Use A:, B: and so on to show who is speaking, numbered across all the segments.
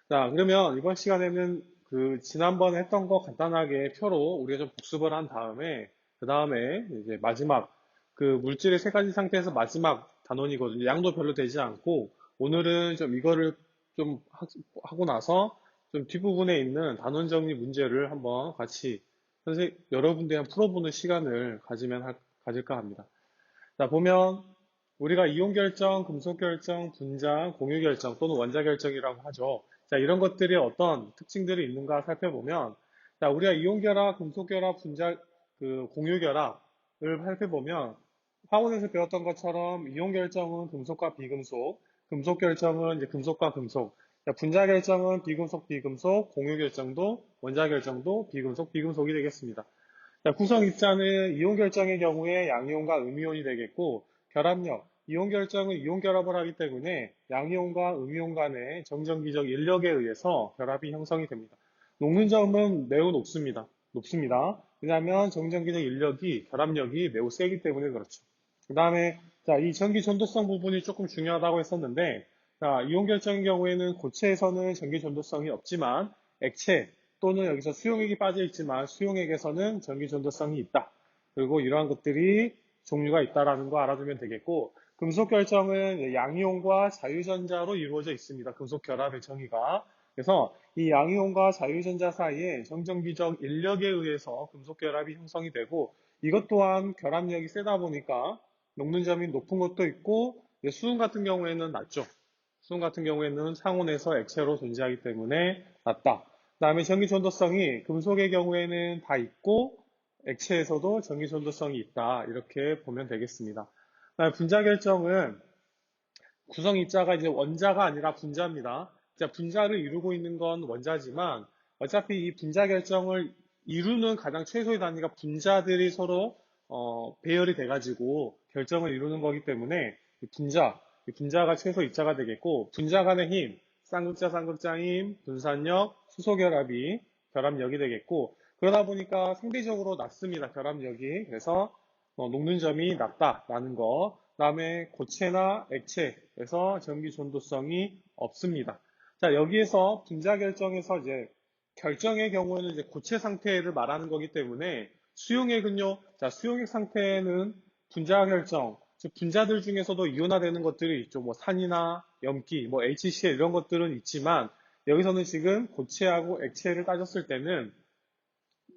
A: 자, 그러면 이번 시간에는 그 지난번에 했던 거 간단하게 표로 우리가 좀 복습을 한 다음에 그 다음에 이제 마지막 그 물질의 세 가지 상태에서 마지막 단원이거든요. 양도 별로 되지 않고 오늘은 좀 이거를 좀 하고 나서 좀 뒷부분에 있는 단원 정리 문제를 한번 같이 여러분들이 한번 풀어보는 시간을 가질까 합니다. 자, 보면 우리가 이온 결정, 금속 결정, 분자, 공유 결정 또는 원자 결정이라고 하죠. 자, 이런 것들이 어떤 특징들이 있는가 살펴보면, 자, 우리가 이온 결합, 금속 결합, 분자, 공유 결합을 살펴보면, 학원에서 배웠던 것처럼 이온 결정은 금속과 비금속, 금속 결정은 이제 금속과 금속, 자, 분자 결정은 비금속, 비금속, 공유 결정도, 원자 결정도 비금속, 비금속이 되겠습니다. 자, 구성 입자는 이온 결정의 경우에 양이온과 음이온이 되겠고, 결합력, 이온 결정은 이온 결합을 하기 때문에 양이온과 음이온 간의 정전기적 인력에 의해서 결합이 형성이 됩니다. 녹는 점은 매우 높습니다. 왜냐하면 정전기적 인력이, 결합력이 매우 세기 때문에 그렇죠. 그 다음에, 자, 이 전기 전도성 부분이 조금 중요하다고 했었는데, 자, 이온 결정의 경우에는 고체에서는 전기 전도성이 없지만, 액체, 또는 여기서 수용액이 빠져 있지만 수용액에서는 전기 전도성이 있다. 그리고 이러한 것들이 종류가 있다라는 거 알아두면 되겠고, 금속 결정은 양이온과 자유전자로 이루어져 있습니다. 금속 결합의 정의가. 그래서 이 양이온과 자유전자 사이에 정전기적 인력에 의해서 금속 결합이 형성이 되고, 이것 또한 결합력이 세다 보니까 녹는 점이 높은 것도 있고, 수은 같은 경우에는 낮죠. 수은 같은 경우에는 상온에서 액체로 존재하기 때문에 낮다. 그다음에 전기 전도성이 금속의 경우에는 다 있고 액체에서도 전기 전도성이 있다. 이렇게 보면 되겠습니다. 그다음에 분자 결정은 구성 입자가 이제 원자가 아니라 분자입니다. 자, 분자를 이루고 있는 건 원자지만 어차피 이 분자 결정을 이루는 가장 최소의 단위가 분자들이 서로 배열이 돼가지고 결정을 이루는 거기 때문에 이 분자가 최소 입자가 되겠고 분자 간의 힘, 쌍극자 쌍극자 힘, 분산력, 수소결합이 결합력이 되겠고 그러다 보니까 상대적으로 낮습니다. 결합력이. 그래서 녹는 점이 낮다라는 거. 그다음에 고체나 액체에서 전기 전도성이 없습니다. 자, 여기에서 분자 결정에서 이제 결정의 경우에는 이제 고체 상태를 말하는 거기 때문에 수용액은요. 자, 수용액 상태에는 분자 결정, 즉 분자들 중에서도 이온화되는 것들이 있죠. 뭐 산이나 염기, 뭐 HCl 이런 것들은 있지만 여기서는 지금 고체하고 액체를 따졌을 때는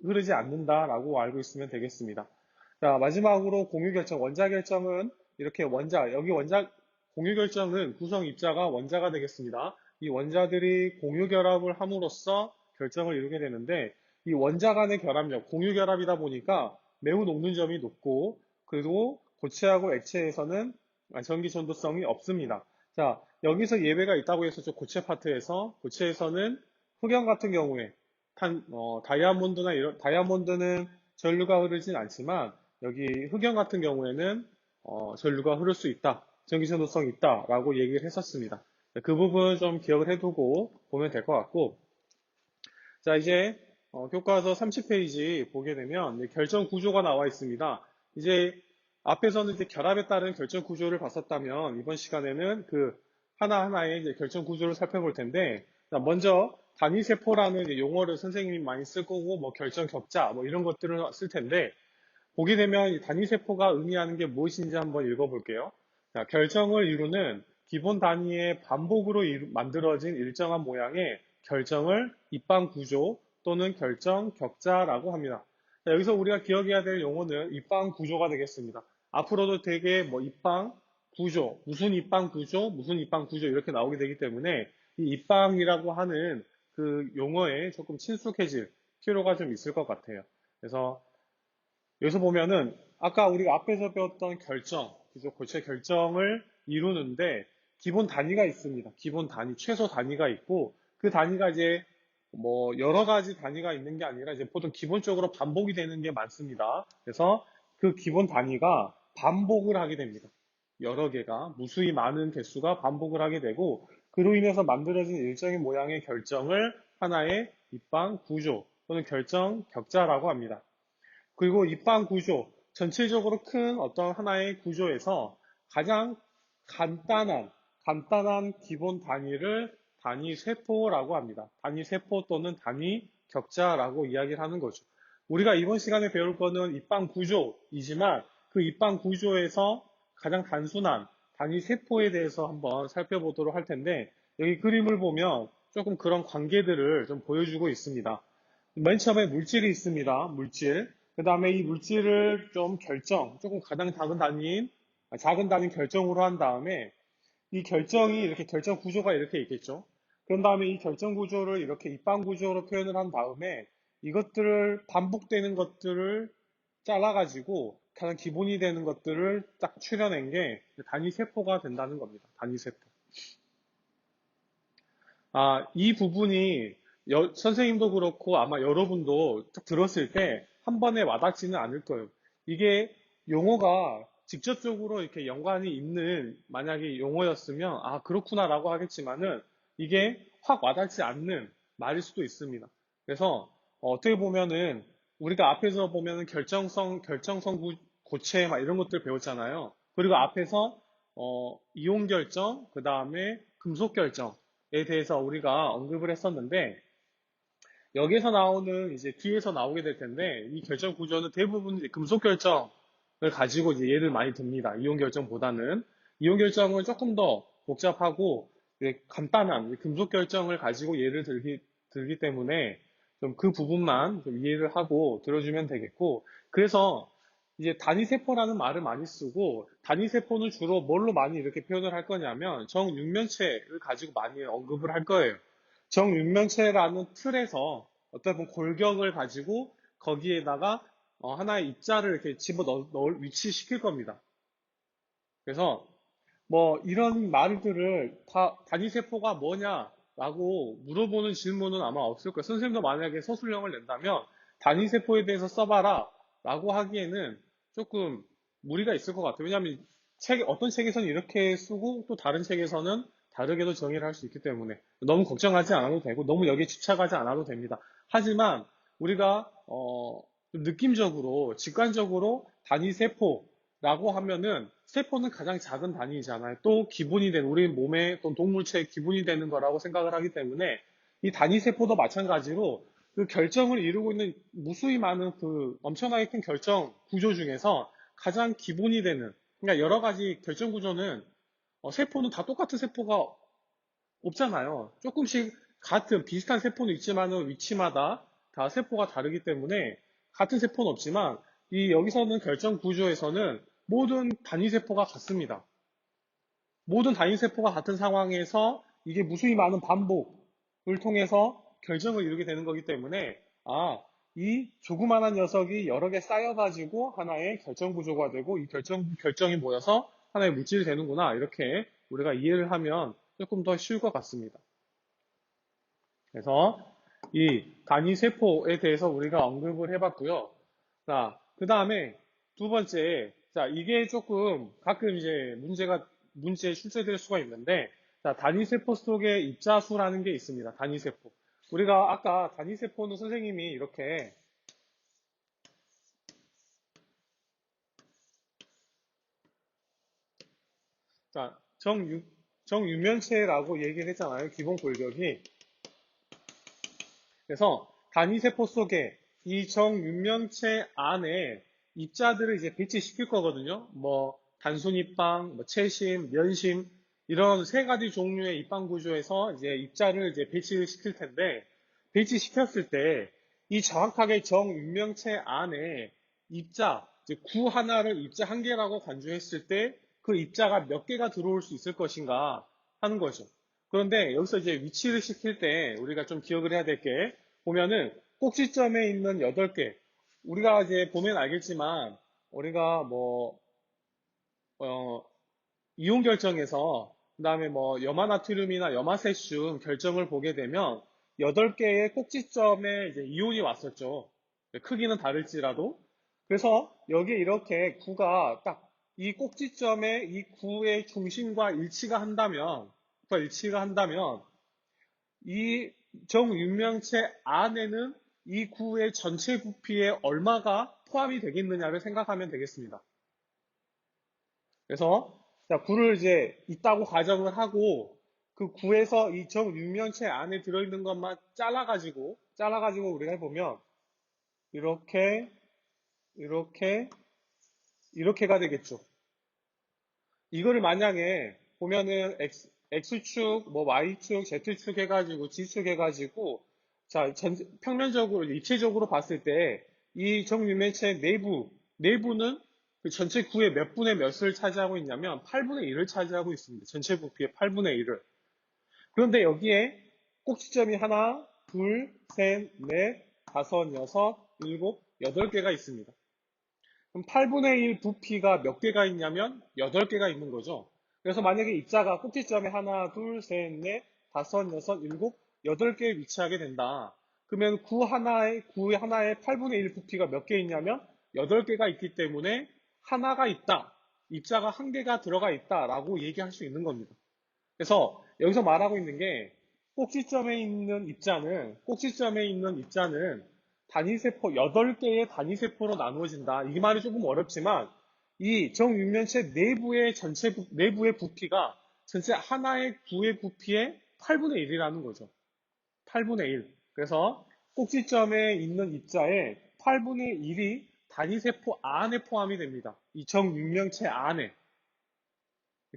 A: 흐르지 않는다라고 알고 있으면 되겠습니다. 자, 마지막으로 공유 결정, 원자 결정은 이렇게 공유 결정은 구성 입자가 원자가 되겠습니다. 이 원자들이 공유 결합을 함으로써 결정을 이루게 되는데, 이 원자 간의 결합력, 공유 결합이다 보니까 매우 녹는 점이 높고, 그리고 고체하고 액체에서는 전기 전도성이 없습니다. 자, 여기서 예외가 있다고 했었죠. 고체 파트에서. 고체에서는 흑연 같은 경우에 다이아몬드는 전류가 흐르진 않지만 여기 흑연 같은 경우에는 전류가 흐를 수 있다. 전기전도성이 있다라고 얘기를 했었습니다. 그 부분 좀 기억을 해두고 보면 될 것 같고 자 이제 교과서 30페이지 보게 되면 결정 구조가 나와 있습니다. 이제 앞에서는 이제 결합에 따른 결정 구조를 봤었다면 이번 시간에는 그 하나하나의 이제 결정 구조를 살펴볼 텐데 자, 먼저 단위세포라는 용어를 선생님이 많이 쓸 거고 뭐 결정 격자 뭐 이런 것들을 쓸 텐데 보게 되면 이 단위세포가 의미하는 게 무엇인지 한번 읽어볼게요. 자, 결정을 이루는 기본 단위의 반복으로 만들어진 일정한 모양의 결정을 입방 구조 또는 결정 격자라고 합니다. 자, 여기서 우리가 기억해야 될 용어는 입방 구조가 되겠습니다. 앞으로도 되게 뭐 입방 구조, 무슨 입방 구조, 무슨 입방 구조 이렇게 나오게 되기 때문에 이 입방이라고 하는 그 용어에 조금 친숙해질 필요가 좀 있을 것 같아요. 그래서 여기서 보면은 아까 우리가 앞에서 배웠던 결정, 그죠? 고체 결정을 이루는데 기본 단위가 있습니다. 기본 단위, 최소 단위가 있고 그 단위가 이제 뭐 여러 가지 단위가 있는 게 아니라 이제 보통 기본적으로 반복이 되는 게 많습니다. 그래서 그 기본 단위가 반복을 하게 됩니다. 여러 개가 무수히 많은 개수가 반복을 하게 되고 그로 인해서 만들어진 일정의 모양의 결정을 하나의 입방 구조 또는 결정 격자라고 합니다. 그리고 입방 구조, 전체적으로 큰 어떤 하나의 구조에서 가장 간단한 기본 단위를 단위 세포라고 합니다. 단위 세포 또는 단위 격자라고 이야기를 하는 거죠. 우리가 이번 시간에 배울 거는 입방 구조이지만 그 입방 구조에서 가장 단순한 단위 세포에 대해서 한번 살펴보도록 할 텐데 여기 그림을 보면 조금 그런 관계들을 좀 보여주고 있습니다. 맨 처음에 물질이 있습니다. 물질. 그 다음에 이 물질을 좀 조금 가장 작은 단위인 결정으로 한 다음에 이 결정이 이렇게 결정 구조가 이렇게 있겠죠. 그런 다음에 이 결정 구조를 이렇게 입방 구조로 표현을 한 다음에 이것들을 반복되는 것들을 잘라가지고 가장 기본이 되는 것들을 딱 추려낸 게 단위 세포가 된다는 겁니다. 단위 세포. 이 부분이 선생님도 그렇고 아마 여러분도 딱 들었을 때 한 번에 와닿지는 않을 거예요. 이게 용어가 직접적으로 이렇게 연관이 있는 만약에 용어였으면 그렇구나라고 하겠지만은 이게 확 와닿지 않는 말일 수도 있습니다. 그래서 어떻게 보면은 우리가 앞에서 보면은 결정성 고체 막 이런 것들 배웠잖아요. 그리고 앞에서 이온 결정, 그 다음에 금속 결정에 대해서 우리가 언급을 했었는데 여기서 나오는 이제 뒤에서 나오게 될 텐데 이 결정 구조는 대부분 이제 금속 결정을 가지고 이제 예를 많이 듭니다. 이온 결정보다는 이온 결정은 조금 더 복잡하고 간단한 금속 결정을 가지고 예를 들기 때문에 좀 그 부분만 좀 이해를 하고 들어주면 되겠고 그래서 이제 단위세포라는 말을 많이 쓰고 단위세포는 주로 뭘로 많이 이렇게 표현을 할 거냐면 정육면체를 가지고 많이 언급을 할 거예요. 정육면체라는 틀에서 어떤 골격을 가지고 거기에다가 하나의 입자를 이렇게 집어넣을 위치시킬 겁니다. 그래서 뭐 이런 말들을 단위세포가 뭐냐라고 물어보는 질문은 아마 없을 거예요. 선생님도 만약에 서술형을 낸다면 단위세포에 대해서 써봐라 라고 하기에는 조금 무리가 있을 것 같아요. 왜냐하면 어떤 책에서는 이렇게 쓰고 또 다른 책에서는 다르게도 정의를 할 수 있기 때문에 너무 걱정하지 않아도 되고 너무 여기에 집착하지 않아도 됩니다. 하지만 우리가 좀 느낌적으로 직관적으로 단위세포라고 하면은 세포는 가장 작은 단위이잖아요. 또 기본이 되는 우리 몸의 또 동물체의 기본이 되는 거라고 생각을 하기 때문에 이 단위세포도 마찬가지로 그 결정을 이루고 있는 무수히 많은 그 엄청나게 큰 결정 구조 중에서 가장 기본이 되는 그러니까 여러 가지 결정 구조는 세포는 다 똑같은 세포가 없잖아요. 조금씩 같은 비슷한 세포는 있지만은 위치마다 다 세포가 다르기 때문에 같은 세포는 없지만 이 여기서는 결정 구조에서는 모든 단위 세포가 같습니다. 모든 단위 세포가 같은 상황에서 이게 무수히 많은 반복을 통해서 결정을 이루게 되는 거기 때문에 이 조그마한 녀석이 여러 개 쌓여가지고 하나의 결정 구조가 되고 이 결정이 모여서 하나의 물질이 되는구나 이렇게 우리가 이해를 하면 조금 더 쉬울 것 같습니다. 그래서 이 단위 세포에 대해서 우리가 언급을 해봤고요. 자, 그 다음에 두 번째, 자, 이게 조금 가끔 이제 문제에 출제될 수가 있는데, 자, 단위세포 속에 입자수라는 게 있습니다. 단위세포. 우리가 아까 단위세포는 선생님이 이렇게, 자, 정유면체라고 얘기를 했잖아요. 기본 골격이. 그래서 단위세포 속에 이 정육면체 안에 입자들을 이제 배치시킬 거거든요. 뭐 단순입방, 뭐 채심, 면심 이런 세 가지 종류의 입방 구조에서 이제 입자를 이제 배치를 시킬 텐데 배치시켰을 때 이 정확하게 정육면체 안에 입자, 이제 구 하나를 입자 한 개라고 간주했을 때 그 입자가 몇 개가 들어올 수 있을 것인가 하는 거죠. 그런데 여기서 이제 위치를 시킬 때 우리가 좀 기억을 해야 될 게 보면은 꼭지점에 있는 8개 우리가 이제 보면 알겠지만 우리가 뭐 이온 결정에서 그다음에 뭐 염화나트륨이나 염화세슘 결정을 보게 되면 8개의 꼭지점에 이제 이온이 왔었죠. 크기는 다를지라도 그래서 여기에 이렇게 구가 딱 이 꼭지점에 이 구의 중심과 일치가 한다면 이 정육면체 안에는 이 구의 전체 부피에 얼마가 포함이 되겠느냐를 생각하면 되겠습니다. 그래서 자, 구를 이제 있다고 가정을 하고 그 구에서 이 정육면체 안에 들어있는 것만 잘라가지고 우리가 해보면 이렇게, 이렇게, 이렇게가 되겠죠. 이거를 만약에 보면은 X축, 뭐 Y축, Z축 해가지고 G축 해가지고 자, 평면적으로, 입체적으로 봤을 때 이 정육면체 내부는 그 전체 구의 몇 분의 몇을 차지하고 있냐면 8분의 1을 차지하고 있습니다. 전체 부피의 8분의 1을. 그런데 여기에 꼭지점이 하나, 둘, 셋, 넷, 다섯, 여섯, 일곱, 여덟 개가 있습니다. 그럼 8분의 1 부피가 몇 개가 있냐면 8개가 있는 거죠. 그래서 만약에 입자가 꼭지점에 하나, 둘, 셋, 넷, 다섯, 여섯, 일곱, 8개에 위치하게 된다. 그러면 구 하나에 8분의 1 부피가 몇 개 있냐면 8개가 있기 때문에 하나가 있다. 입자가 한 개가 들어가 있다라고 얘기할 수 있는 겁니다. 그래서 여기서 말하고 있는 게 꼭지점에 있는 입자는 단위세포 8개의 단위세포로 나누어진다. 이 말이 조금 어렵지만 이 정육면체 내부의 부피가 전체 하나의 구의 부피의 8분의 1이라는 거죠. 8분의 1. 그래서 꼭지점에 있는 입자의 8분의 1이 단위세포 안에 포함이 됩니다. 이 정육면체 안에.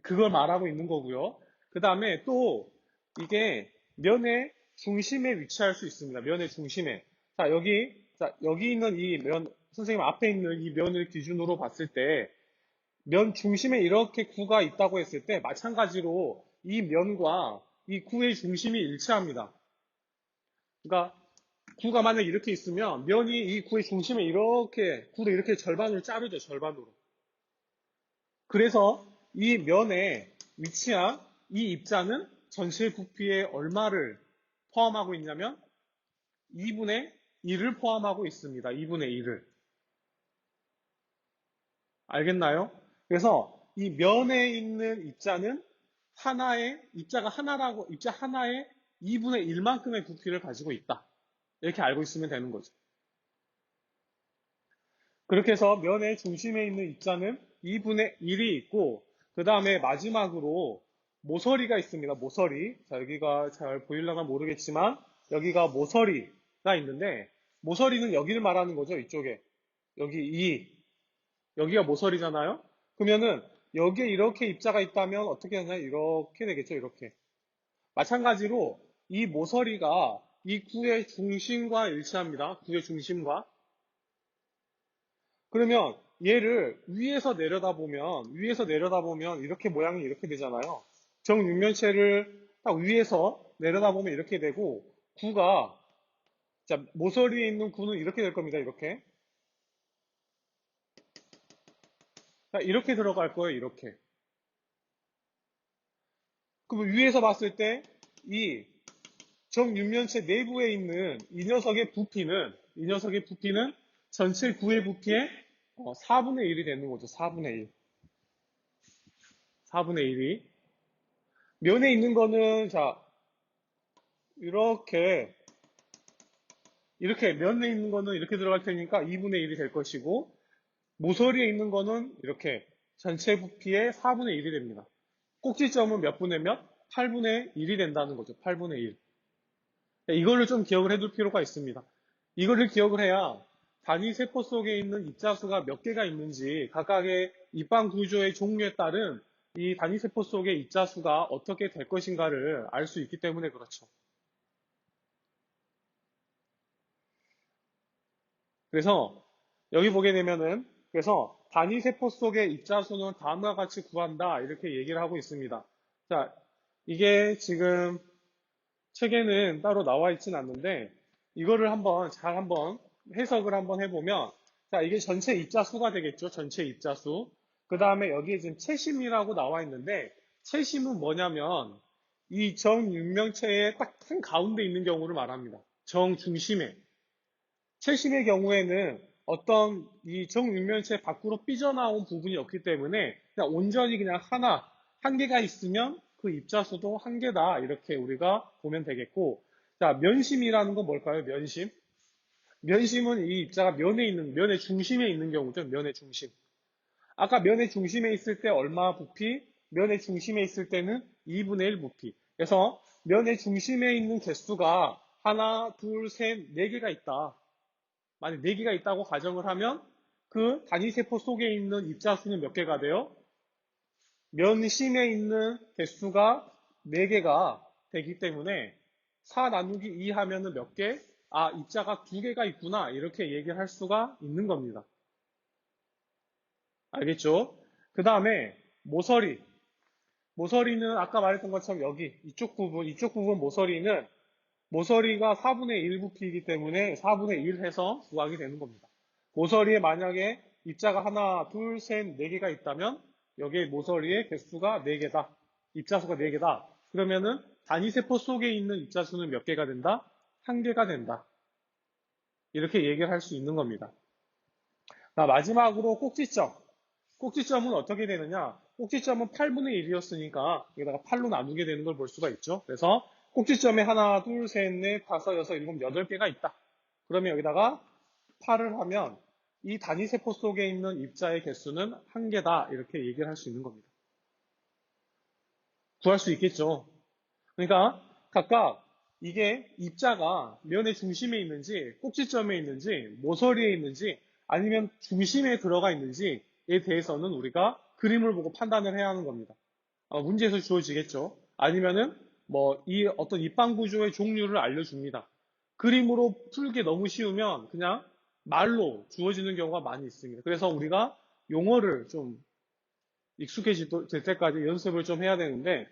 A: 그걸 말하고 있는 거고요. 그 다음에 또 이게 면의 중심에 위치할 수 있습니다. 면의 중심에. 여기 있는 이 면, 선생님 앞에 있는 이 면을 기준으로 봤을 때, 면 중심에 이렇게 구가 있다고 했을 때, 마찬가지로 이 면과 이 구의 중심이 일치합니다. 그러니까 구가 만약 이렇게 있으면 면이 이 구의 중심에 구를 이렇게 절반으로 자르죠, 절반으로. 그래서 이 면에 위치한 이 입자는 전체 부피의 얼마를 포함하고 있냐면 2분의 1을 포함하고 있습니다. 2분의 1을. 알겠나요? 그래서 이 면에 있는 입자는 입자 하나에 2분의 1만큼의 부피를 가지고 있다. 이렇게 알고 있으면 되는 거죠. 그렇게 해서 면의 중심에 있는 입자는 2분의 1이 있고, 그 다음에 마지막으로 모서리가 있습니다. 모서리. 자, 여기가 잘 보일려나 모르겠지만, 여기가 모서리가 있는데, 모서리는 여기를 말하는 거죠. 이쪽에. 여기가 모서리잖아요. 그러면은, 여기에 이렇게 입자가 있다면 어떻게 하냐? 이렇게 되겠죠. 이렇게. 마찬가지로 이 모서리가 이 구의 중심과 일치합니다. 구의 중심과. 그러면 얘를 위에서 내려다보면 이렇게 모양이 이렇게 되잖아요. 정육면체를 딱 위에서 내려다보면 이렇게 되고, 모서리에 있는 구는 이렇게 될 겁니다. 이렇게. 자, 이렇게 들어갈 거예요. 이렇게. 그럼 위에서 봤을 때 이 정육면체 내부에 있는 이 녀석의 부피는 전체 구의 부피의 4분의 1이 되는 거죠. 4분의 1. 4분의 1이. 면에 있는 거는, 자, 이렇게 면에 있는 거는 이렇게 들어갈 테니까 2분의 1이 될 것이고, 모서리에 있는 거는 이렇게 전체 부피의 4분의 1이 됩니다. 꼭지점은 몇 분의 몇? 8분의 1이 된다는 거죠. 8분의 1. 이거를 좀 기억을 해둘 필요가 있습니다. 이거를 기억을 해야 단위 세포 속에 있는 입자수가 몇 개가 있는지 각각의 입방 구조의 종류에 따른 이 단위 세포 속의 입자수가 어떻게 될 것인가를 알 수 있기 때문에 그렇죠. 그래서 여기 보게 되면은 그래서 단위 세포 속의 입자수는 다음과 같이 구한다 이렇게 얘기를 하고 있습니다. 자, 이게 지금 책에는 따로 나와 있진 않는데 이거를 한번 해석을 한번 해보면 자, 이게 전체 입자수가 되겠죠. 전체 입자수. 그 다음에 여기에 지금 채심이라고 나와 있는데 채심은 뭐냐면 이 정육면체의 딱 한 가운데 있는 경우를 말합니다. 정중심에. 채심의 경우에는 어떤 이 정육면체 밖으로 삐져나온 부분이 없기 때문에 그냥 온전히 그냥 한 개가 있으면 그 입자수도 한 개다. 이렇게 우리가 보면 되겠고. 자, 면심이라는 건 뭘까요? 면심. 면심은 이 입자가 면의 중심에 있는 경우죠. 면의 중심. 아까 면의 중심에 있을 때 얼마 부피? 면의 중심에 있을 때는 2분의 1 부피. 그래서 면의 중심에 있는 개수가 하나, 둘, 셋, 네 개가 있다. 만약 네 개가 있다고 가정을 하면 그 단위세포 속에 있는 입자수는 몇 개가 돼요? 면심에 있는 개수가 4개가 되기 때문에 4 나누기 2 하면은 몇 개? 아, 입자가 2개가 있구나. 이렇게 얘기를 할 수가 있는 겁니다. 알겠죠? 그 다음에 모서리. 모서리는 아까 말했던 것처럼 여기 이쪽 부분 모서리가 4분의 1 부피이기 때문에 4분의 1 해서 구하게 되는 겁니다. 모서리에 만약에 입자가 하나, 둘, 셋, 네 개가 있다면 여기에 모서리의 개수가 4개다. 입자수가 4개다. 그러면은 단위세포 속에 있는 입자수는 몇 개가 된다? 1개가 된다. 이렇게 얘기를 할 수 있는 겁니다. 자, 마지막으로 꼭지점. 꼭지점은 어떻게 되느냐? 꼭지점은 8분의 1이었으니까 여기다가 8로 나누게 되는 걸 볼 수가 있죠. 그래서 꼭지점에 하나, 둘, 셋, 넷, 다섯, 여섯, 일곱, 8개가 있다. 그러면 여기다가 8을 하면 이 단위세포 속에 있는 입자의 개수는 1개다. 이렇게 얘기를 할 수 있는 겁니다. 구할 수 있겠죠. 그러니까 각각 이게 입자가 면의 중심에 있는지 꼭지점에 있는지 모서리에 있는지 아니면 중심에 들어가 있는지에 대해서는 우리가 그림을 보고 판단을 해야 하는 겁니다. 문제에서 주어지겠죠. 아니면은 뭐 이 어떤 입방 구조의 종류를 알려줍니다. 그림으로 풀기 너무 쉬우면 그냥 말로 주어지는 경우가 많이 있습니다. 그래서 우리가 용어를 좀 익숙해질 때까지 연습을 좀 해야 되는데,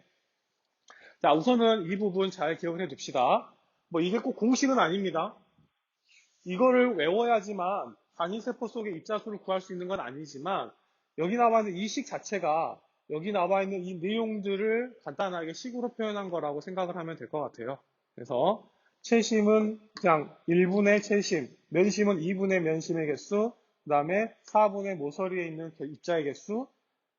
A: 자, 우선은 이 부분 잘 기억을 해 둡시다. 뭐 이게 꼭 공식은 아닙니다. 이거를 외워야지만 단위세포 속의 입자수를 구할 수 있는 건 아니지만 여기 나와 있는 이 식 자체가 여기 나와 있는 이 내용들을 간단하게 식으로 표현한 거라고 생각을 하면 될 것 같아요. 그래서 채심은 그냥 1분의 채심, 면심은 2분의 면심의 개수, 그 다음에 4분의 모서리에 있는 입자의 개수,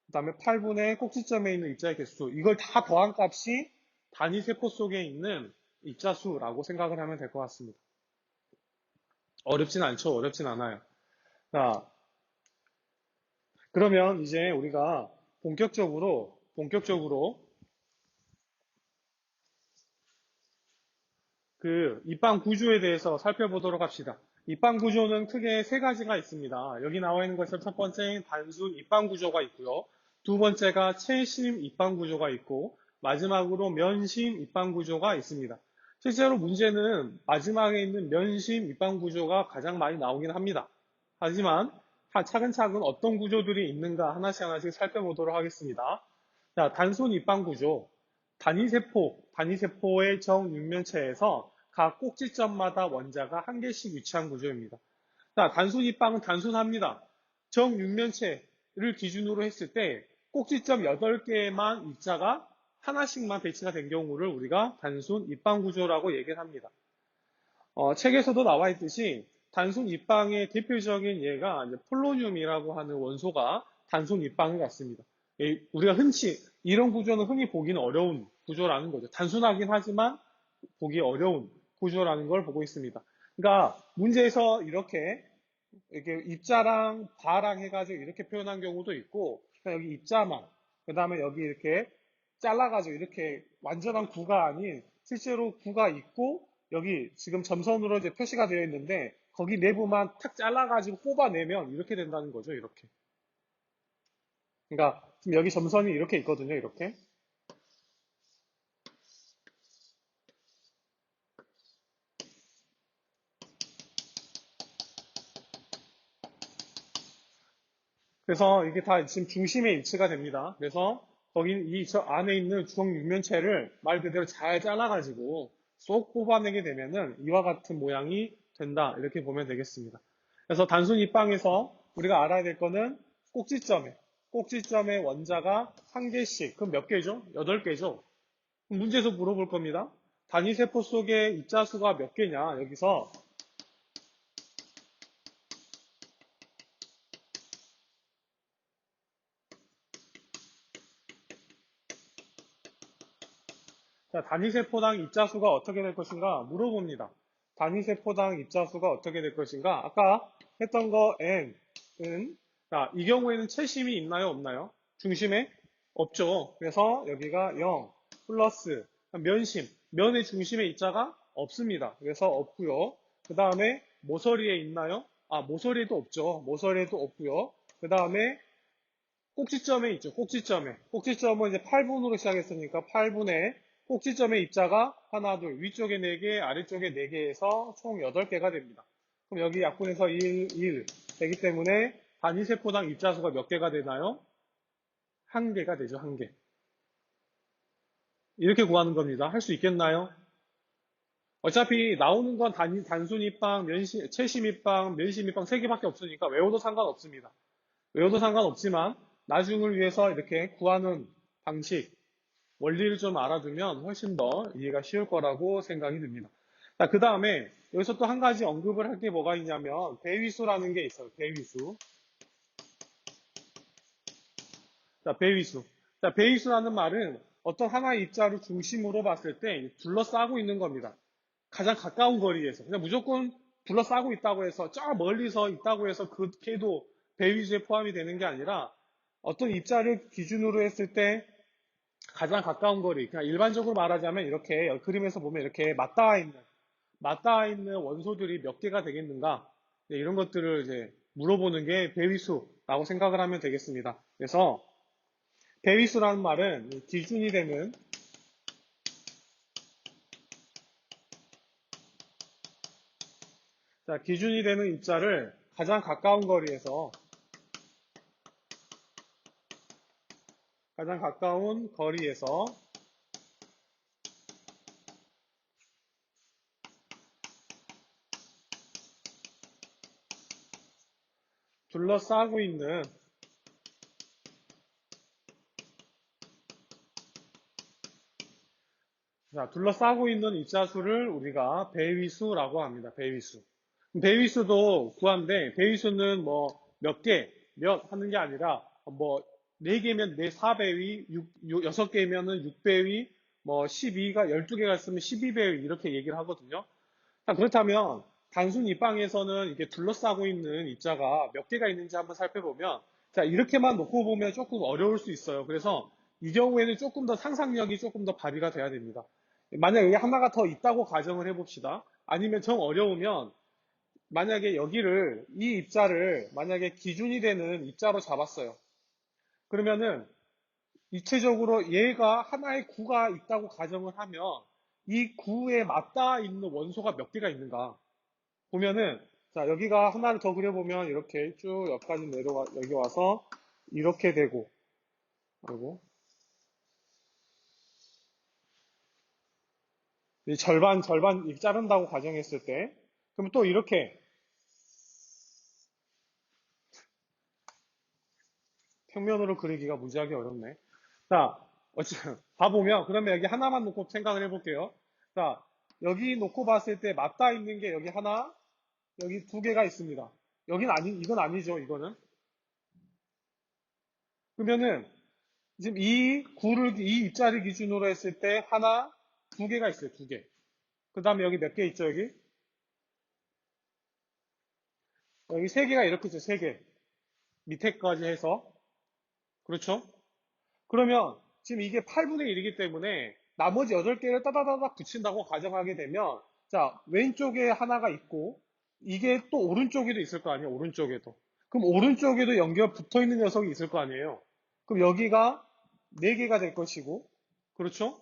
A: 그 다음에 8분의 꼭지점에 있는 입자의 개수, 이걸 다 더한 값이 단위세포 속에 있는 입자수라고 생각을 하면 될 것 같습니다. 어렵진 않죠? 어렵진 않아요. 자, 그러면 이제 우리가 본격적으로 그 입방 구조에 대해서 살펴보도록 합시다. 입방 구조는 크게 세 가지가 있습니다. 여기 나와 있는 것처럼 첫 번째는 단순 입방 구조가 있고요. 두 번째가 채심 입방 구조가 있고 마지막으로 면심 입방 구조가 있습니다. 실제로 문제는 마지막에 있는 면심 입방 구조가 가장 많이 나오긴 합니다. 하지만 차근차근 어떤 구조들이 있는가 하나씩 살펴보도록 하겠습니다. 자, 단순 입방 구조. 단위세포의 정육면체에서 각 꼭지점마다 원자가 한 개씩 위치한 구조입니다. 자, 단순 입방은 단순합니다. 정육면체를 기준으로 했을 때 꼭지점 8개만 입자가 하나씩만 배치가 된 경우를 우리가 단순 입방 구조라고 얘기를 합니다. 책에서도 나와 있듯이 단순 입방의 대표적인 예가 폴로늄이라고 하는 원소가 단순 입방을 갖습니다. 우리가 이런 구조는 흔히 보기는 어려운 구조라는 거죠. 단순하긴 하지만 보기 어려운 구조라는 걸 보고 있습니다. 그러니까 문제에서 이렇게 입자랑 바랑 해가지고 이렇게 표현한 경우도 있고, 그러니까 여기 입자만, 그 다음에 여기 이렇게 잘라가지고 이렇게 완전한 구가 아닌 실제로 구가 있고, 여기 지금 점선으로 이제 표시가 되어 있는데, 거기 내부만 탁 잘라가지고 뽑아내면 이렇게 된다는 거죠, 이렇게. 그러니까 지금 여기 점선이 이렇게 있거든요, 이렇게. 그래서 이게 다 지금 중심에 일치가 됩니다. 그래서 거기 저 안에 있는 주성 육면체를 말 그대로 잘 잘라가지고 쏙 뽑아내게 되면은 이와 같은 모양이 된다. 이렇게 보면 되겠습니다. 그래서 단순 입방에서 우리가 알아야 될 거는 꼭지점에 원자가 한 개씩. 그럼 몇 개죠? 8개죠? 문제에서 물어볼 겁니다. 단위세포 속에 입자수가 몇 개냐? 여기서 자, 단위세포당 입자수가 어떻게 될 것인가 물어봅니다. 단위세포당 입자수가 어떻게 될 것인가? 아까 했던 거 N은, 자, 이 경우에는 채심이 있나요? 없나요? 중심에? 없죠. 그래서 여기가 0 플러스 면심. 면의 중심에 입자가 없습니다. 그래서 없고요. 그 다음에 모서리에 있나요? 아, 모서리에도 없죠. 모서리에도 없고요. 그 다음에 꼭지점에 있죠. 꼭지점에. 꼭지점은 이제 8분으로 시작했으니까 8분의 꼭지점의 입자가 하나, 둘, 위쪽에 4개, 아래쪽에 4개에서 총 8개가 됩니다. 그럼 여기 약분해서 1 되기 때문에 단위세포당 입자수가 몇 개가 되나요? 1개가 되죠. 1개. 이렇게 구하는 겁니다. 할 수 있겠나요? 어차피 나오는 건 단순입방, 채심입방, 면심입방 3개밖에 없으니까 외워도 상관없습니다. 외워도 상관없지만 나중을 위해서 이렇게 구하는 방식, 원리를 좀 알아두면 훨씬 더 이해가 쉬울 거라고 생각이 듭니다. 자, 그 다음에 여기서 또 한 가지 언급을 할 게 뭐가 있냐면 배위수라는 게 있어요. 배위수. 자, 배위수. 자, 배위수라는 말은 어떤 하나의 입자를 중심으로 봤을 때 둘러싸고 있는 겁니다. 가장 가까운 거리에서. 그냥 무조건 둘러싸고 있다고 해서 저 멀리서 있다고 해서 그 걔도 배위수에 포함이 되는 게 아니라 어떤 입자를 기준으로 했을 때 가장 가까운 거리. 그냥 일반적으로 말하자면 이렇게 그림에서 보면 이렇게 맞닿아 있는 원소들이 몇 개가 되겠는가. 네, 이런 것들을 이제 물어보는 게 배위수라고 생각을 하면 되겠습니다. 그래서 배위수라는 말은 기준이 되는 기준이 되는 입자를 가장 가까운 거리에서 둘러싸고 있는 둘러싸고 있는 입자수를 우리가 배위수라고 합니다. 배위수. 배위수도 구한데 배위수는 뭐 몇 개, 몇 하는 게 아니라 뭐 4개면 4배위, 6개면은 6배위, 뭐 12가 12개가 있으면 12배위 이렇게 얘기를 하거든요. 자, 그렇다면 단순 입방에서는 이게 둘러싸고 있는 입자가 몇 개가 있는지 한번 살펴보면 자, 이렇게만 놓고 보면 조금 어려울 수 있어요. 그래서 이 경우에는 조금 더 상상력이 조금 더 발휘가 돼야 됩니다. 만약 여기 하나가 더 있다고 가정을 해봅시다. 아니면 정 어려우면 만약에 이 입자를 만약에 기준이 되는 입자로 잡았어요. 그러면은 입체적으로 얘가 하나의 구가 있다고 가정을 하면 이 구에 맞닿아 있는 원소가 몇 개가 있는가 보면은 자 여기가 하나를 더 그려보면 이렇게 쭉 여기까지 내려와 여기 와서 이렇게 되고 그리고 이 절반 이렇게 자른다고 가정했을 때 그럼 또 이렇게 평면으로 그리기가 무지하게 어렵네. 자, 봐보면, 그러면 여기 하나만 놓고 생각을 해볼게요. 자, 여기 놓고 봤을 때 맞닿아 있는 게 여기 하나, 여기 2개가 있습니다. 이건 아니죠, 이거는. 그러면은, 지금 이 입자를 기준으로 했을 때 하나, 2개가 있어요, 2개. 그 다음에 여기 몇 개 있죠, 여기? 여기 3개가 이렇게 있죠, 3개. 밑에까지 해서. 그렇죠? 그러면 지금 이게 8분의 1이기 때문에 나머지 8개를 따다다닥 붙인다고 가정하게 되면 자 왼쪽에 하나가 있고 이게 또 오른쪽에도 있을 거 아니에요. 오른쪽에도. 그럼 오른쪽에도 연결 붙어 있는 녀석이 있을 거 아니에요. 그럼 여기가 4개가 될 것이고 그렇죠?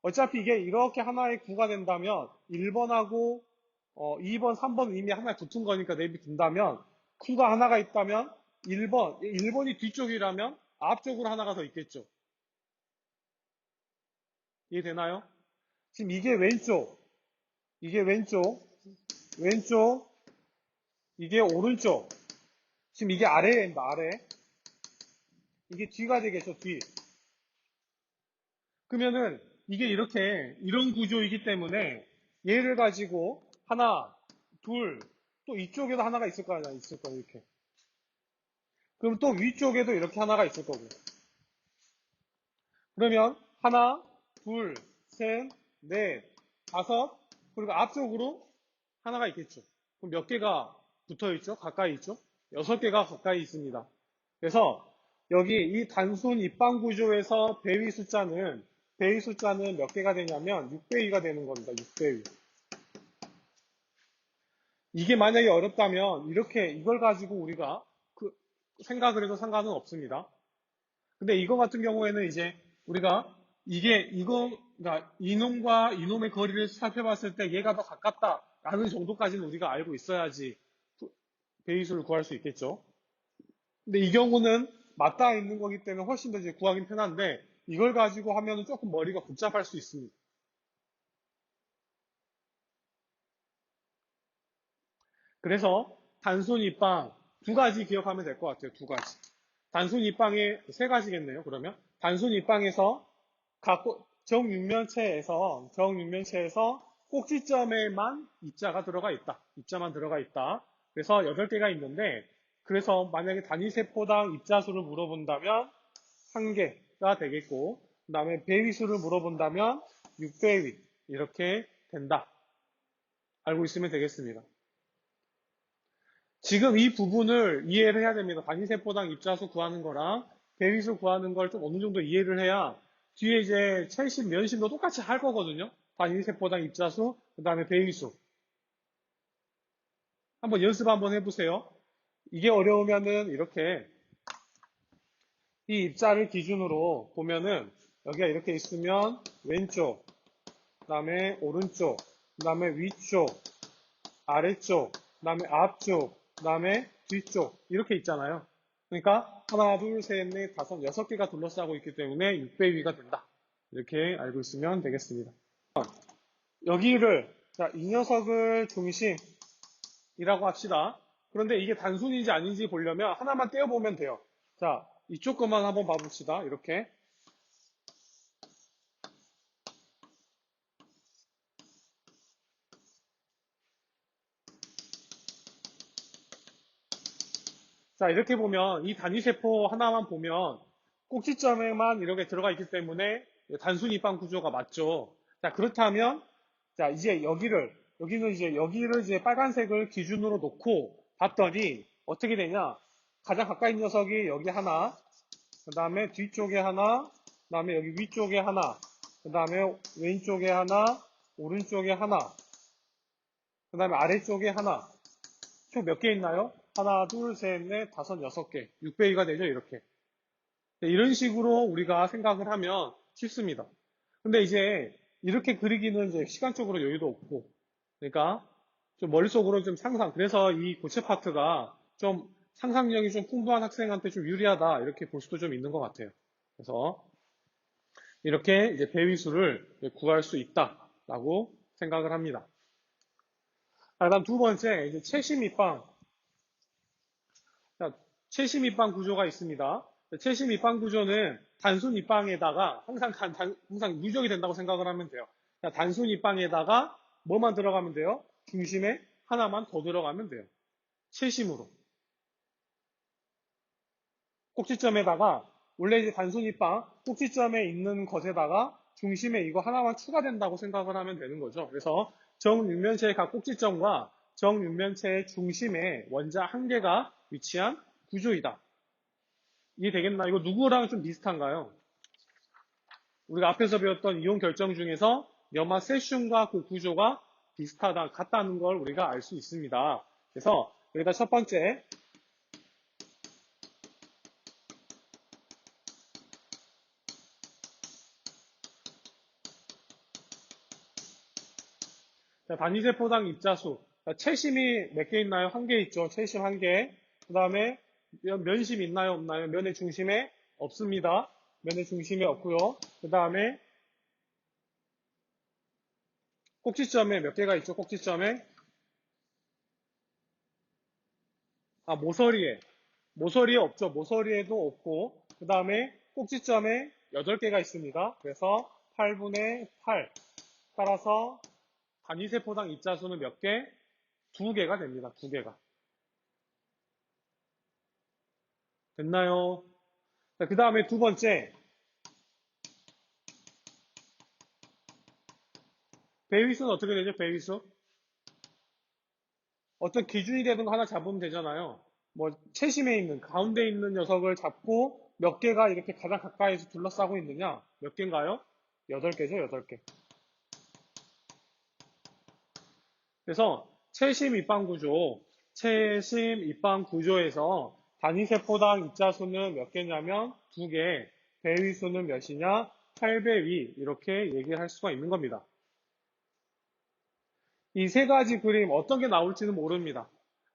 A: 어차피 이게 이렇게 하나의 구가 된다면 1번하고 2번, 3번은 이미 하나에 붙은 거니까 대비 둔다면 구가 하나가 있다면 1번이 뒤쪽이라면 앞쪽으로 하나가 더 있겠죠. 이해되나요? 지금 이게 왼쪽, 이게 오른쪽. 지금 이게 아래입니다, 아래. 이게 뒤가 되겠죠, 뒤. 그러면은 이게 이런 구조이기 때문에 얘를 가지고 하나, 둘, 또 이쪽에도 하나가 있을 거 아니야, 있을 거야, 이렇게. 그럼 또 위쪽에도 이렇게 하나가 있을 거고. 그러면 하나, 둘, 셋, 넷, 다섯, 그리고 앞쪽으로 하나가 있겠죠. 그럼 몇 개가 붙어 있죠? 가까이 있죠? 6개가 가까이 있습니다. 그래서 여기 이 단순 입방 구조에서 배위 숫자는 몇 개가 되냐면 6배위가 되는 겁니다. 6배위. 이게 만약에 어렵다면 이렇게 이걸 가지고 우리가 그 생각을 해도 상관은 없습니다. 근데 이거 같은 경우에는 이제 우리가 그러니까 이놈과 이놈의 거리를 살펴봤을 때 얘가 더 가깝다라는 정도까지는 우리가 알고 있어야지 배위수를 구할 수 있겠죠. 근데 이 경우는 맞닿아 있는 거기 때문에 훨씬 더 이제 구하기 편한데 이걸 가지고 하면은 조금 머리가 복잡할 수 있습니다. 그래서 단순 입방 두 가지 기억하면 될 것 같아요. 두 가지. 단순 입방에 세 가지겠네요. 그러면 단순 입방에서 정육면체에서 꼭지점에만 입자가 들어가 있다. 입자만 들어가 있다. 그래서 8개가 있는데 그래서 만약에 단위세포당 입자수를 물어본다면 1개가 되겠고 그 다음에 배위수를 물어본다면 6배위 이렇게 된다. 알고 있으면 되겠습니다. 지금 이 부분을 이해를 해야 됩니다. 단위세포당 입자수 구하는 거랑 배위수 구하는 걸 좀 어느 정도 이해를 해야 뒤에 이제 채심, 면심도 똑같이 할 거거든요. 단위세포당 입자수, 그 다음에 배위수. 한번 연습 한번 해보세요. 이게 어려우면은 이렇게 이 입자를 기준으로 보면은 여기가 이렇게 있으면 왼쪽, 그 다음에 오른쪽, 그 다음에 위쪽, 아래쪽, 그 다음에 앞쪽, 그 다음에 뒤쪽 이렇게 있잖아요. 그러니까 하나, 둘, 셋, 넷, 다섯, 6개가 둘러싸고 있기 때문에 6배위가 된다. 이렇게 알고 있으면 되겠습니다. 여기를 이 녀석을 중심이라고 합시다. 그런데 이게 단순인지 아닌지 보려면 하나만 떼어보면 돼요. 자, 이쪽 것만 한번 봐봅시다. 이렇게. 자, 이렇게 보면 이 단위세포 하나만 보면 꼭지점에만 이렇게 들어가 있기 때문에 단순 입방 구조가 맞죠. 자, 그렇다면 자, 이제 여기를 이제 빨간색을 기준으로 놓고 봤더니 어떻게 되냐? 가장 가까이 있는 녀석이 여기 하나, 그 다음에 뒤쪽에 하나, 그 다음에 여기 위쪽에 하나, 그 다음에 왼쪽에 하나, 오른쪽에 하나, 그 다음에 아래쪽에 하나. 총 몇 개 있나요? 하나, 둘, 셋, 넷, 다섯, 6개. 6배기가 되죠, 이렇게. 이런 식으로 우리가 생각을 하면 쉽습니다. 근데 이제 이렇게 그리기는 이제 시간적으로 여유도 없고, 그러니까 좀 머릿속으로 좀 상상, 그래서 이 고체 파트가 좀 상상력이 좀 풍부한 학생한테 좀 유리하다, 이렇게 볼 수도 좀 있는 것 같아요. 그래서 이렇게 이제 배위수를 구할 수 있다라고 생각을 합니다. 자, 그다음 두 번째, 이제 최심 입방. 자, 최심 입방 구조가 있습니다. 최심 입방 구조는 단순 입방에다가 항상 누적이 된다고 생각을 하면 돼요. 자, 단순 입방에다가 뭐만 들어가면 돼요? 중심에 하나만 더 들어가면 돼요. 최심으로. 꼭지점에다가 원래 이제 단순 입방 꼭지점에 있는 것에다가 중심에 이거 하나만 추가된다고 생각을 하면 되는 거죠. 그래서 정육면체의 각 꼭지점과 정육면체의 중심에 원자 한 개가 위치한 구조이다. 이해되겠나? 이거 누구랑 좀 비슷한가요? 우리가 앞에서 배웠던 이온 결정 중에서 염화 세슘과 그 구조가 비슷하다, 같다는 걸 우리가 알 수 있습니다. 그래서 여기다 첫 번째, 단위세포당 입자수. 채심이 몇 개 있나요? 한 개 있죠. 채심 한 개. 그 다음에 면심 있나요? 없나요? 면의 중심에 없습니다. 면의 중심에 없고요. 그 다음에 꼭지점에 몇 개가 있죠? 꼭지점에 모서리에 없죠. 모서리에도 없고 그 다음에 꼭지점에 8개가 있습니다. 그래서 8분의 8 따라서 단위세포당 입자수는 몇 개? 2개가 됩니다. 2개가. 됐나요? 그 다음에 두 번째, 배위수는 어떻게 되죠? 배위수? 어떤 기준이 되는 거 하나 잡으면 되잖아요. 뭐 채심에 있는 가운데 있는 녀석을 잡고 몇 개가 이렇게 가장 가까이서 둘러싸고 있느냐? 몇 개인가요? 8개죠, 8개. 그래서 최심 입방 구조에서 단위세포당 입자수는 몇 개냐면 2개, 배위수는 몇이냐? 8배위 이렇게 얘기를 할 수가 있는 겁니다. 이 세 가지 그림 어떤 게 나올지는 모릅니다.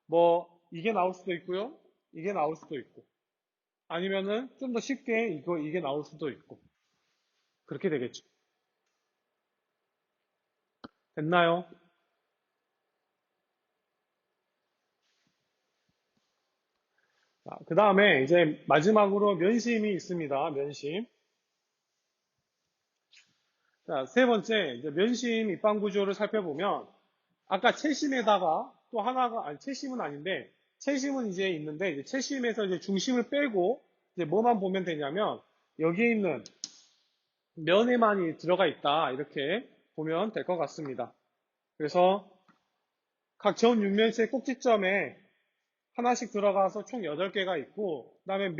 A: 뭐 이게 나올 수도 있고요. 이게 나올 수도 있고 아니면은 좀 더 쉽게 이게 나올 수도 있고 그렇게 되겠죠. 됐나요? 그 다음에 이제 마지막으로 면심이 있습니다. 면심. 자, 세 번째, 이제 면심 입방 구조를 살펴보면, 아까 채심에다가 또 하나가, 아니, 채심은 아닌데, 채심은 이제 있는데, 이제 채심에서 이제 중심을 빼고, 이제 뭐만 보면 되냐면, 여기에 있는 면에만이 들어가 있다. 이렇게 보면 될 것 같습니다. 그래서 각 전 육면체 꼭지점에 하나씩 들어가서 총 8개가 있고, 그 다음에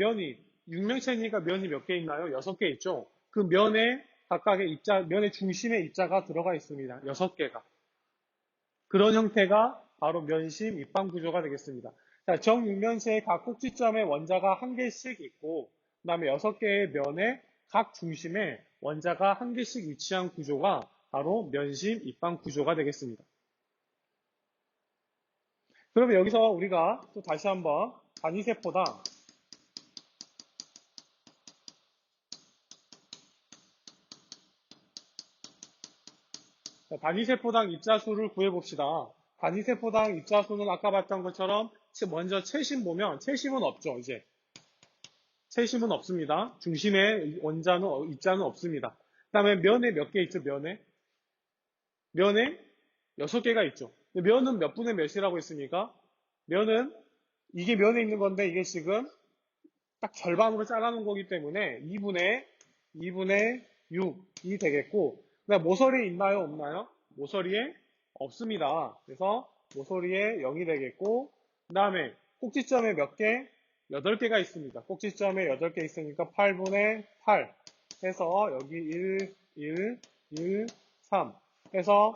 A: 육면체니까 면이 몇 개 있나요? 6개 있죠? 그 면에 각각의 면의 중심에 입자가 들어가 있습니다. 6개가. 그런 형태가 바로 면심 입방 구조가 되겠습니다. 자, 정육면체의 각 꼭지점에 원자가 한 개씩 있고, 그 다음에 6개의 면의 각 중심에 원자가 한 개씩 위치한 구조가 바로 면심 입방 구조가 되겠습니다. 그러면 여기서 우리가 또 다시 한번 단위세포당 단위세포당 입자수를 구해봅시다. 단위세포당 입자수는 아까 봤던 것처럼 먼저 채심 보면 채심은 없죠. 이제 채심은 없습니다. 중심에 입자는 없습니다. 그 다음에 면에 몇 개 있죠? 면에 6개가 있죠. 면은 몇 분의 몇이라고 했습니까? 면은 이게 면에 있는 건데 이게 지금 딱 절반으로 잘라놓은 거기 때문에 2분의 6이 되겠고, 그다음 모서리에 있나요? 없나요? 모서리에 없습니다. 그래서 모서리에 0이 되겠고, 그 다음에 꼭지점에 몇 개? 8개가 있습니다. 꼭지점에 8개 있으니까 8분의 8 해서 여기 1, 3 해서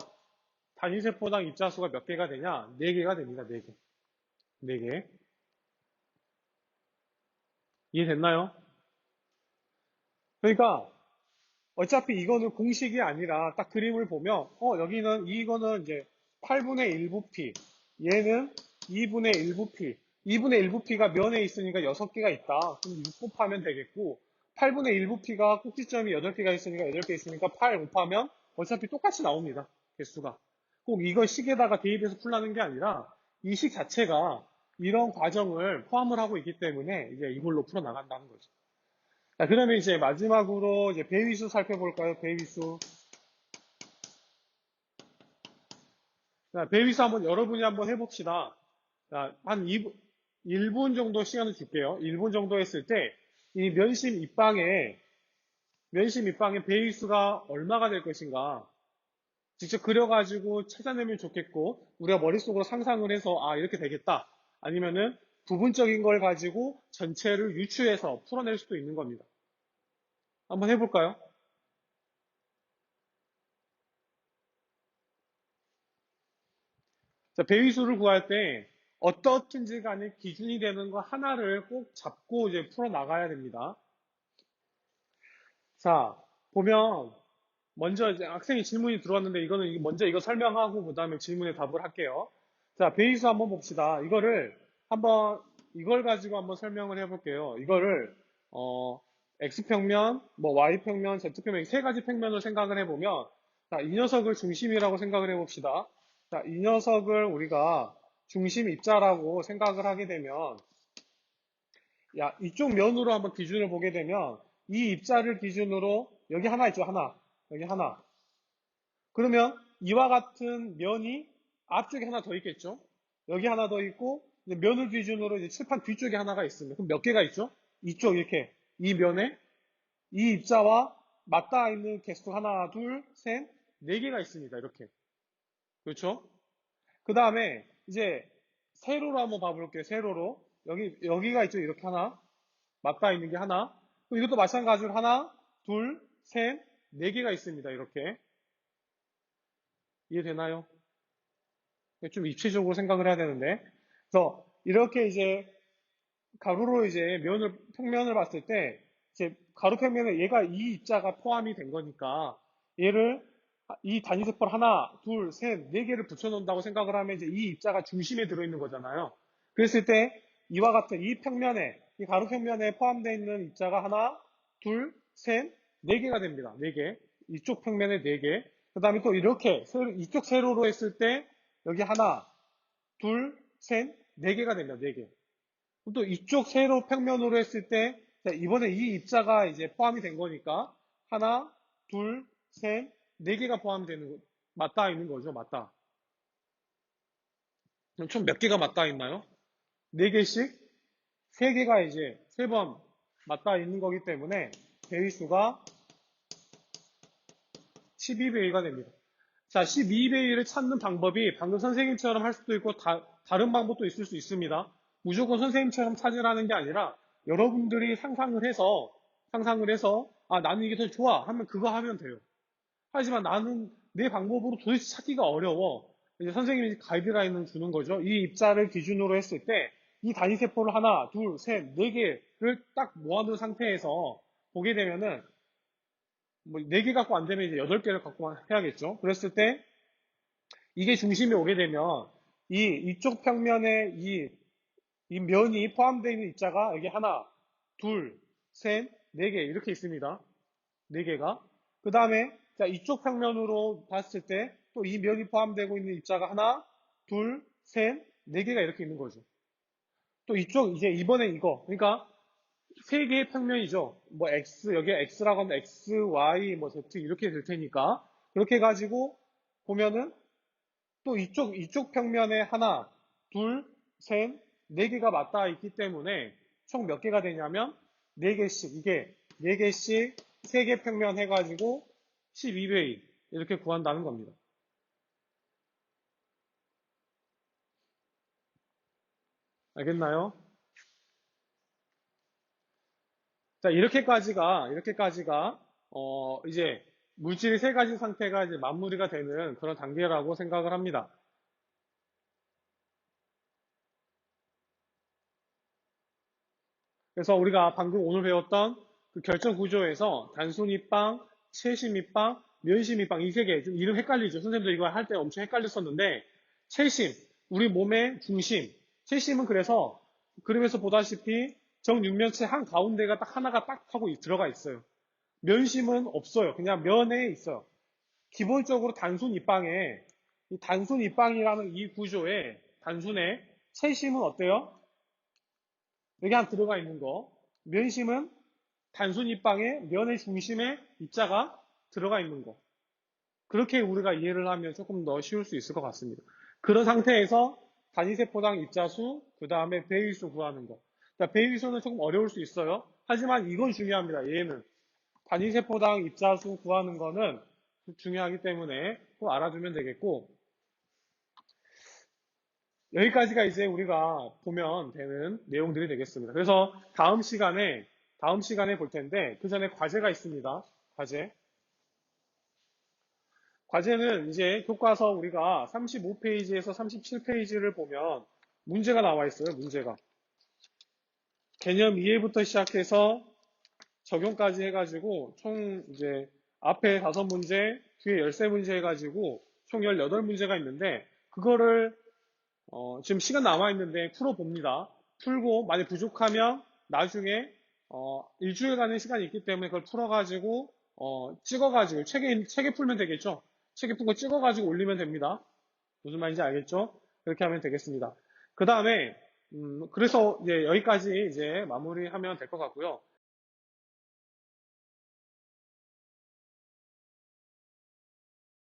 A: 단위세포당 입자수가 몇 개가 되냐? 4개가 됩니다. 4개. 4개. 이해됐나요? 그러니까 어차피 이거는 공식이 아니라 딱 그림을 보면 이거는 이제 8분의 1부피, 얘는 2분의 1부피, 2분의 1부피가 면에 있으니까 6개가 있다. 그럼 6 곱하면 되겠고, 8분의 1부피가 꼭지점이 8개가 있으니까 8개 있으니까 8 곱하면 어차피 똑같이 나옵니다. 개수가. 꼭 이걸 식에다가 대입해서 풀라는 게 아니라 이 식 자체가 이런 과정을 포함을 하고 있기 때문에 이제 이걸로 풀어나간다는 거죠. 자, 그러면 이제 마지막으로 이제 배위수 살펴볼까요? 배위수. 자, 배위수 한번 여러분이 한번 해봅시다. 자, 한 1분 정도 시간을 줄게요. 1분 정도 했을 때, 이 면심 입방의 배위수가 얼마가 될 것인가. 직접 그려가지고 찾아내면 좋겠고, 우리가 머릿속으로 상상을 해서, 아, 이렇게 되겠다. 아니면은 부분적인 걸 가지고 전체를 유추해서 풀어낼 수도 있는 겁니다. 한번 해볼까요? 자, 배위수를 구할 때 어떻든지 간에 기준이 되는 거 하나를 꼭 잡고 이제 풀어 나가야 됩니다. 자, 보면 먼저 이제 학생이 질문이 들어왔는데 이거는 먼저 이거 설명하고 그다음에 질문에 답을 할게요. 자, 배위수 한번 봅시다. 이걸 가지고 한번 설명을 해볼게요. 이거를 X평면, 뭐 Y평면, Z평면 세 가지 평면을 생각을 해보면 자, 이 녀석을 중심이라고 생각을 해봅시다. 자, 이 녀석을 우리가 중심 입자라고 생각을 하게 되면 이쪽 면으로 한번 기준을 보게 되면 이 입자를 기준으로 여기 하나 있죠, 하나. 여기 하나. 그러면 이와 같은 면이 앞쪽에 하나 더 있겠죠? 여기 하나 더 있고 면을 기준으로 이제 칠판 뒤쪽에 하나가 있습니다. 그럼 몇 개가 있죠? 이쪽 이렇게 이 면에 이 입자와 맞닿아 있는 개수 하나, 둘, 셋, 네 개가 있습니다. 이렇게. 그렇죠? 그 다음에 이제 세로로 한번 봐볼게요. 세로로 여기가 있죠. 이렇게 하나 맞닿아 있는 게 하나. 이것도 마찬가지로 하나, 둘, 셋, 네 개가 있습니다. 이렇게. 이해되나요? 좀 입체적으로 생각을 해야 되는데. 그래서 이렇게 이제 가로로 이제 평면을 봤을 때, 이제 가로 평면에 얘가 이 입자가 포함이 된 거니까, 얘를 이 단위세포를 하나, 둘, 셋, 네 개를 붙여놓는다고 생각을 하면 이제 이 입자가 중심에 들어있는 거잖아요. 그랬을 때 이와 같은 이 평면에, 이 가로 평면에 포함되어 있는 입자가 하나, 둘, 셋, 네 개가 됩니다. 네 개. 이쪽 평면에 네 개. 그 다음에 또 이렇게 이쪽 세로로 했을 때 여기 하나, 둘, 셋, 네 개가 됩니다. 네 개. 또 이쪽 세로 평면으로 했을 때 이번에 이 입자가 이제 포함이 된 거니까 하나, 둘, 셋, 네 개가 포함되는 맞닿아 있는 거죠. 맞닿아. 그럼 총 몇 개가 맞닿아 있나요? 네 개씩 세 개가 이제 세 번 맞닿아 있는 거기 때문에 배위수가 12배위가 됩니다. 자, 12배위를 찾는 방법이 방금 선생님처럼 할 수도 있고 다른 방법도 있을 수 있습니다. 무조건 선생님처럼 찾으라는 게 아니라 여러분들이 상상을 해서 아, 나는 이게 더 좋아 하면 그거 하면 돼요. 하지만 나는 내 방법으로 도대체 찾기가 어려워. 이제 선생님이 가이드라인을 주는 거죠. 이 입자를 기준으로 했을 때 이 단위세포를 하나, 둘, 셋, 네 개를 딱 모아놓은 상태에서 보게 되면은 뭐 4개 갖고 안 되면 이제 8개를 갖고 해야겠죠. 그랬을 때 이게 중심이 오게 되면 이쪽 평면에 이 면이 포함되어 있는 입자가 여기 하나, 둘, 셋, 네 개 이렇게 있습니다. 네 개가. 그 다음에 자 이쪽 평면으로 봤을 때 또 이 면이 포함되고 있는 입자가 하나, 둘, 셋, 네 개가 이렇게 있는 거죠. 또 이쪽 이제 이번에 이거 그러니까 세 개의 평면이죠. 뭐 x 여기에 x라고 하면 x, y, 뭐 z 이렇게 될 테니까 그렇게 해가지고 보면은 또 이쪽 평면에 하나, 둘, 셋, 네 개가 맞닿아 있기 때문에 총 몇 개가 되냐면 네 개씩 이게 네 개씩 세 개 평면 해가지고 12배위 이렇게 구한다는 겁니다. 알겠나요? 자, 이렇게까지가, 이제 물질의 세 가지 상태가 이제 마무리가 되는 그런 단계라고 생각을 합니다. 그래서 우리가 방금 오늘 배웠던 그 결정 구조에서 단순 입방, 채심 입방, 면심 입방 이 세 개 좀 이름 헷갈리죠. 선생님도 이거 할 때 엄청 헷갈렸었는데 채심, 우리 몸의 중심. 채심은 그래서 그림에서 보다시피 정육면체 한 가운데가 딱 하나가 딱 하고 들어가 있어요. 면심은 없어요. 그냥 면에 있어요. 기본적으로 단순 입방에 이 단순 입방이라는 이 구조에 단순에 채심은 어때요? 여기 한 들어가 있는 거. 면심은 단순 입방에 면의 중심에 입자가 들어가 있는 거. 그렇게 우리가 이해를 하면 조금 더 쉬울 수 있을 것 같습니다. 그런 상태에서 단위세포당 입자수, 그 다음에 배위수 구하는 거. 자, 배위수는 조금 어려울 수 있어요. 하지만 이건 중요합니다. 얘는. 단위세포당 입자수 구하는 거는 중요하기 때문에 꼭 알아두면 되겠고, 여기까지가 이제 우리가 보면 되는 내용들이 되겠습니다. 그래서 다음 시간에 볼 텐데, 그 전에 과제가 있습니다. 과제. 과제는 이제 교과서 우리가 35페이지에서 37페이지를 보면 문제가 나와 있어요. 문제가. 개념 이해부터 시작해서 적용까지 해가지고 총 이제 앞에 5문제, 뒤에 13문제 해가지고 총 18문제가 있는데 그거를 지금 시간 남아있는데 풀어봅니다. 풀고 만약 부족하면 나중에 일주일간의 시간이 있기 때문에 그걸 풀어가지고 찍어가지고 책에 풀면 되겠죠. 책에 푼 거 찍어가지고 올리면 됩니다. 무슨 말인지 알겠죠? 그렇게 하면 되겠습니다. 그 다음에 그래서 이제 여기까지 이제 마무리하면 될 것 같고요.